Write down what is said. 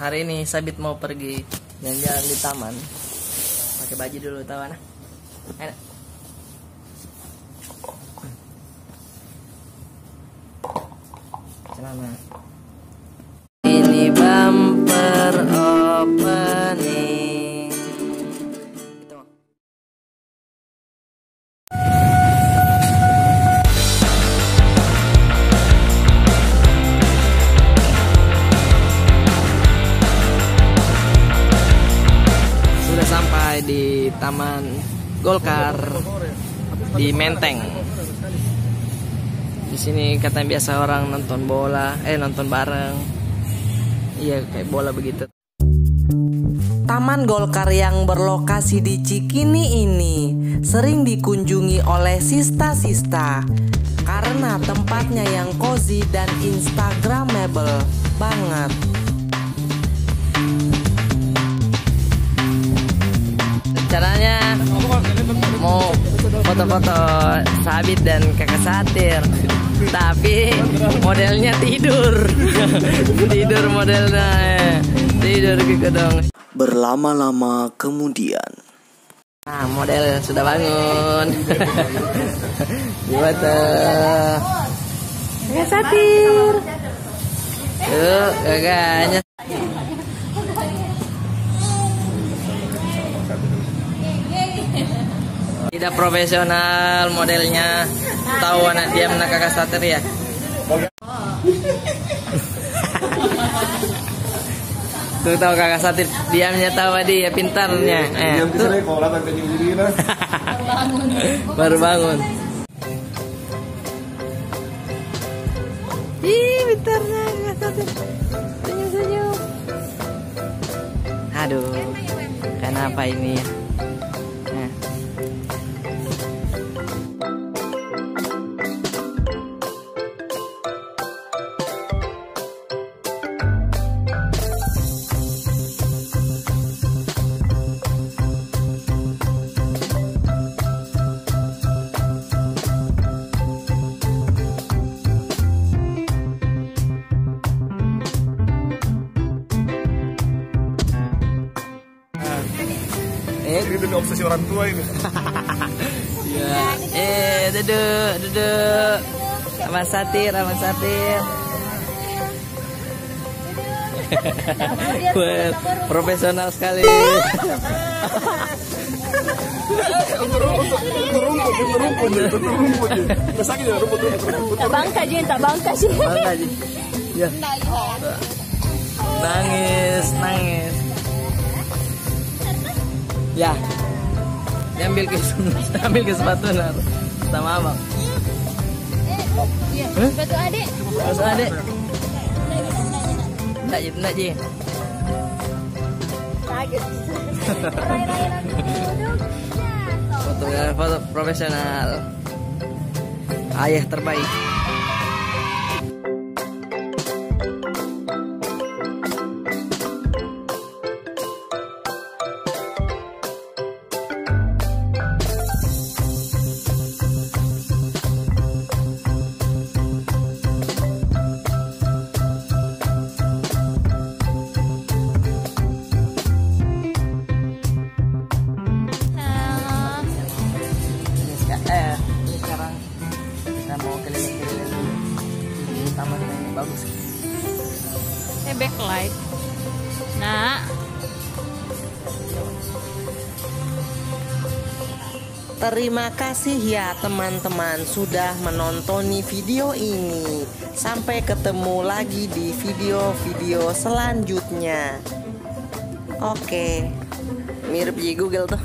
Hari ini Sabit mau pergi jalan-jalan di taman. Pakai baju dulu, tahu nah. Enak. Celana. Ini bumper opening. Gitu. Sudah sampai di Taman Golkar di Menteng. Di sini katanya biasa orang nonton bola, nonton bareng. Iya, kayak bola begitu. Taman Golkar yang berlokasi di Cikini ini sering dikunjungi oleh sista-sista karena tempatnya yang cozy dan instagramable banget. Caranya mau foto-foto Sabit dan Kakak Satir, tapi modelnya tidur. Tidur modelnya, tidur gitu dong. Berlama-lama kemudian, Nah, model sudah bangun. Gimana? Kakak Satir. Tuh, kakaknya. Tidak profesional modelnya. Tahu anak diam nak Kakak Satir ya. Tuh tahu Kakak Satir diamnya, tahu dia pintarnya. Baru bangun. Ih, pintarnya Kakak Satir. Senyum-senyum. Aduh, kenapa ini ya? Ini demi obsesi orang tua ini. Ya, duduk. Abang Satir. Wah, profesional sekali. Rumput. Sakit ya rumput. Bangka sih. Ya. Nangis. Ya. Ambil ke sepatu sama abang. Sepatu adik. Nak je. Foto profesional. Ayah terbaik. Ini sekarang kita mau keliling-keliling di taman yang bagus. Backlight. Nah, terima kasih ya teman-teman sudah menonton video ini. Sampai ketemu lagi di video-video selanjutnya. Oke, Mirip di Google tuh.